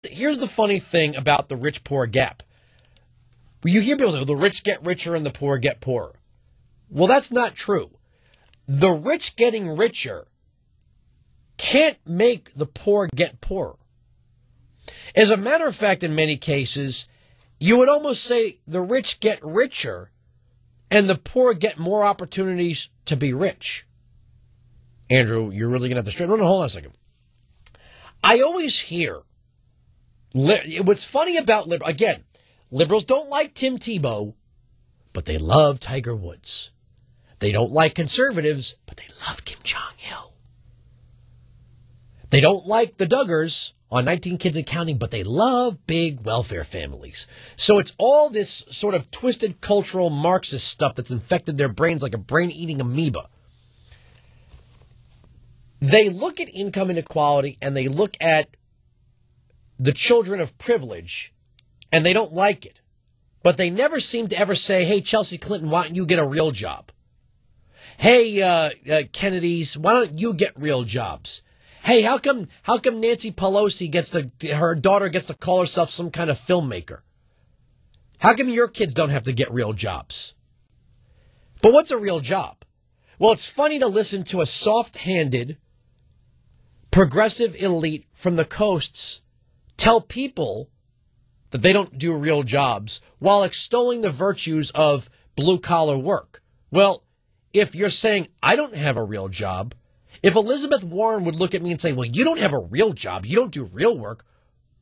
here's the funny thing about the rich-poor gap. You hear people say, the rich get richer and the poor get poorer. Well, that's not true. The rich getting richer can't make the poor get poorer. As a matter of fact, in many cases, you would almost say the rich get richer and the poor get more opportunities to be rich. Andrew, you're really going to have to straighten. No, hold on a second. I always hear, what's funny about liberals don't like Tim Tebow, but they love Tiger Woods. They don't like conservatives, but they love Kim Jong-il. They don't like the Duggars on 19 Kids and Counting, but they love big welfare families. So it's all this sort of twisted cultural Marxist stuff that's infected their brains like a brain-eating amoeba. They look at income inequality and they look at the children of privilege and they don't like it. But they never seem to ever say, hey, Chelsea Clinton, why don't you get a real job? Hey, Kennedys, why don't you get real jobs? Hey, how come Nancy Pelosi her daughter gets to call herself some kind of filmmaker? How come your kids don't have to get real jobs? But what's a real job? Well, it's funny to listen to a soft-handed, progressive elite from the coasts tell people that they don't do real jobs while extolling the virtues of blue-collar work. Well, if you're saying, I don't have a real job, if Elizabeth Warren would look at me and say, well, you don't have a real job, you don't do real work,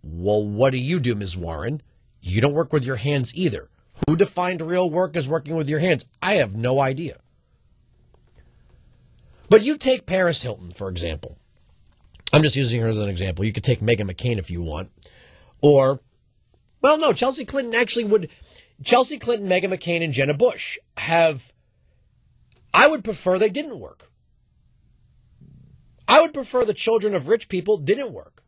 well, what do you do, Ms. Warren? You don't work with your hands either. Who defined real work as working with your hands? I have no idea. But you take Paris Hilton, for example. I'm just using her as an example. You could take Meghan McCain if you want. Or, well, no, Chelsea Clinton, Meghan McCain, and Jenna Bush I would prefer they didn't work. I would prefer the children of rich people didn't work.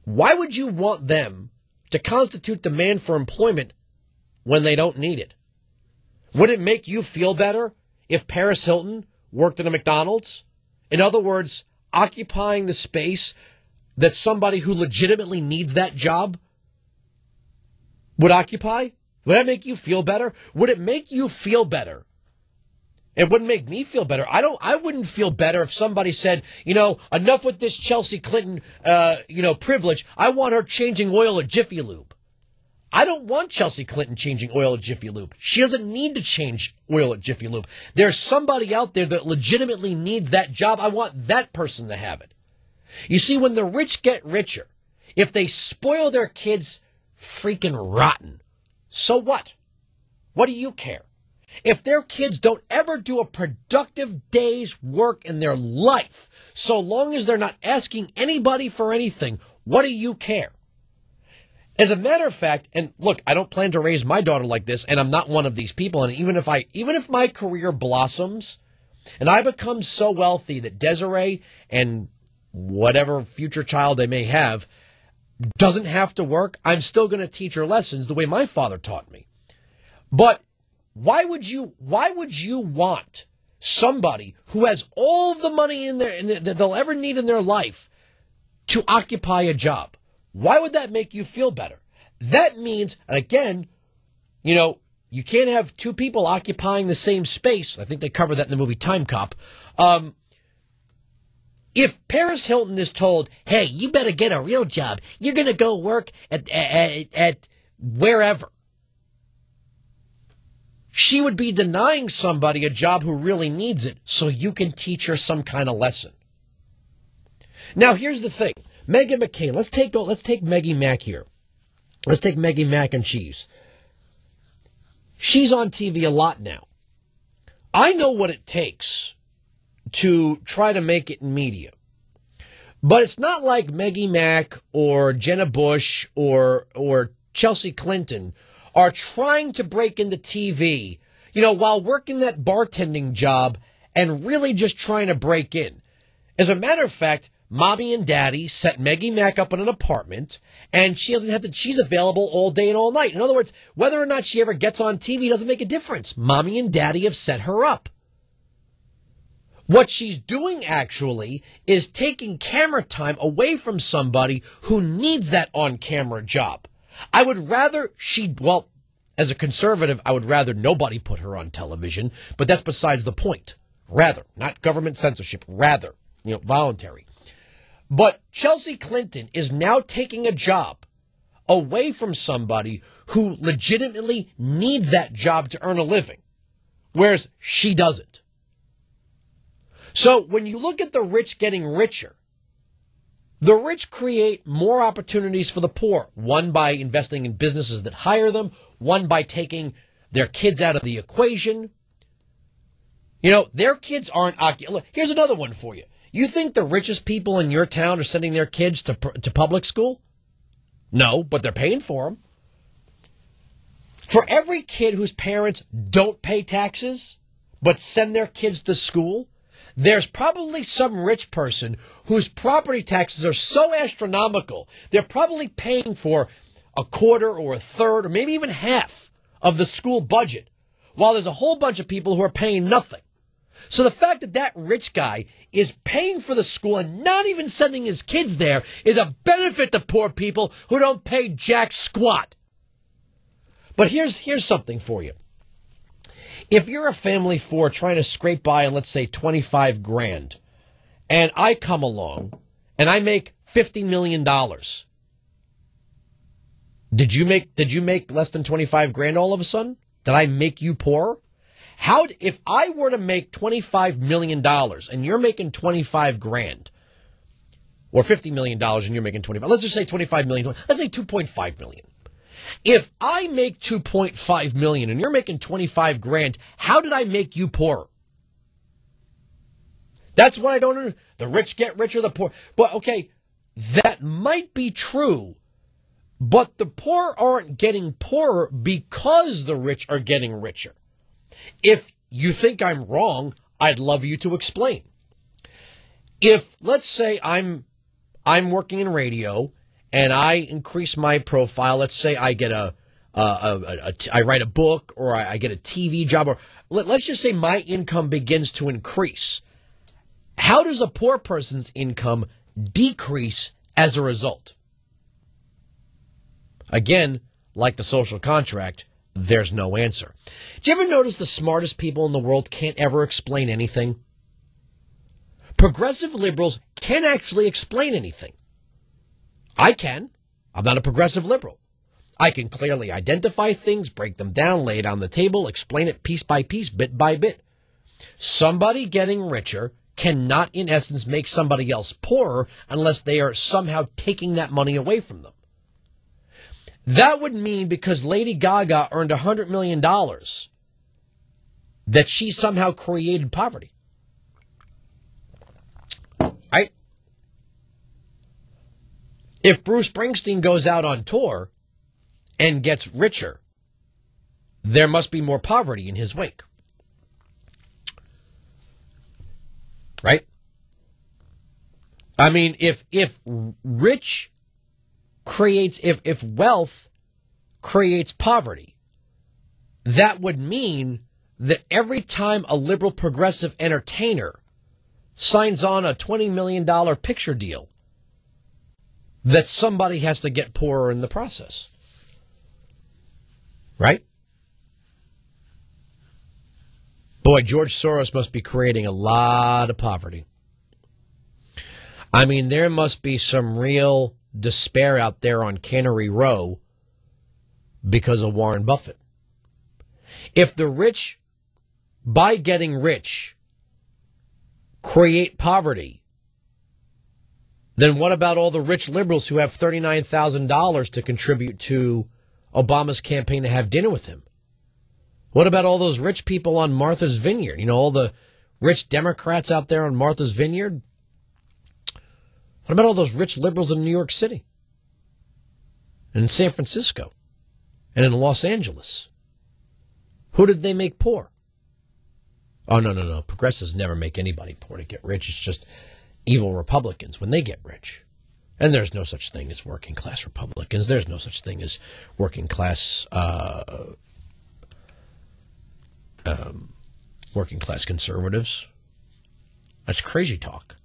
Why would you want them to constitute demand for employment when they don't need it? Would it make you feel better if Paris Hilton worked at a McDonald's? In other words, occupying the space that somebody who legitimately needs that job would occupy? Would that make you feel better? Would it make you feel better? It wouldn't make me feel better. I wouldn't feel better if somebody said, enough with this Chelsea Clinton, privilege. I want her changing oil at Jiffy Lube. I don't want Chelsea Clinton changing oil at Jiffy Lube. She doesn't need to change oil at Jiffy Lube. There's somebody out there that legitimately needs that job. I want that person to have it. You see, when the rich get richer, if they spoil their kids freaking rotten, so what? What do you care? If their kids don't ever do a productive day's work in their life, so long as they're not asking anybody for anything, what do you care? As a matter of fact, and look, I don't plan to raise my daughter like this, and I'm not one of these people, and even if my career blossoms and I become so wealthy that Desiree and whatever future child I may have doesn't have to work, I'm still going to teach her lessons the way my father taught me. But why would you want somebody who has all of the money that they'll ever need in their life to occupy a job? Why would that make you feel better? That means, again, you can't have two people occupying the same space. I think they covered that in the movie Time Cop. If Paris Hilton is told, hey, you better get a real job, you're going to go work at wherever, she would be denying somebody a job who really needs it so you can teach her some kind of lesson. Now, here's the thing. Meghan McCain, let's take Maggie Mack here. Let's take Maggie Mack and cheese. She's on TV a lot now. I know what it takes to try to make it in media. But it's not like Maggie Mack or Jenna Bush or Chelsea Clinton are trying to break into TV, while working that bartending job and really just trying to break in. As a matter of fact, Mommy and Daddy set Maggie Mack up in an apartment, and she's available all day and all night. In other words, whether or not she ever gets on TV doesn't make a difference. Mommy and Daddy have set her up. What she's doing actually is taking camera time away from somebody who needs that on-camera job. I would rather as a conservative, I would rather nobody put her on television, but that's besides the point. Rather, not government censorship, rather, voluntary. But Chelsea Clinton is now taking a job away from somebody who legitimately needs that job to earn a living, whereas she doesn't. So when you look at the rich getting richer, the rich create more opportunities for the poor, one by investing in businesses that hire them, one by taking their kids out of the equation. Their kids aren't. Here's another one for you. You think the richest people in your town are sending their kids to public school? No, but they're paying for them. For every kid whose parents don't pay taxes but send their kids to school, there's probably some rich person whose property taxes are so astronomical, they're probably paying for a quarter or a third or maybe even half of the school budget, while there's a whole bunch of people who are paying nothing. So the fact that that rich guy is paying for the school and not even sending his kids there is a benefit to poor people who don't pay jack squat. But here's something for you. If you're a family of four trying to scrape by on, let's say, 25 grand, and I come along and I make $50 million, did you make less than 25 grand all of a sudden? Did I make you poorer? If I were to make $25 million and you're making 25 grand, or $50 million and you're making 25, let's just say 25 million, let's say 2.5 million. If I make 2.5 million and you're making 25 grand, how did I make you poorer? That's what I don't understand. The rich get richer, the poor. But okay, that might be true, but the poor aren't getting poorer because the rich are getting richer. If you think I'm wrong, I'd love you to explain. If, let's say, I'm working in radio and I increase my profile, let's say I get I write a book or I get a TV job, or let's just say my income begins to increase. How does a poor person's income decrease as a result? Again, like the social contract, there's no answer. Do you ever notice the smartest people in the world can't ever explain anything? Progressive liberals can't actually explain anything. I can. I'm not a progressive liberal. I can clearly identify things, break them down, lay it on the table, explain it piece by piece, bit by bit. Somebody getting richer cannot, in essence, make somebody else poorer unless they are somehow taking that money away from them. That would mean because Lady Gaga earned $100 million that she somehow created poverty. Right? If Bruce Springsteen goes out on tour and gets richer, there must be more poverty in his wake. Right? I mean, if wealth creates poverty, that would mean that every time a liberal progressive entertainer signs on a $20 million picture deal, that somebody has to get poorer in the process. Right? Boy, George Soros must be creating a lot of poverty. I mean, there must be some real despair out there on Cannery Row because of Warren Buffett. If the rich, by getting rich, create poverty, then what about all the rich liberals who have $39,000 to contribute to Obama's campaign to have dinner with him? What about all those rich people on Martha's Vineyard? You know, all the rich Democrats out there on Martha's Vineyard? What about all those rich liberals in New York City? And in San Francisco? And in Los Angeles? Who did they make poor? Oh, no. Progressives never make anybody poor to get rich. It's just evil Republicans when they get rich. And there's no such thing as working class Republicans. There's no such thing as working class conservatives. That's crazy talk.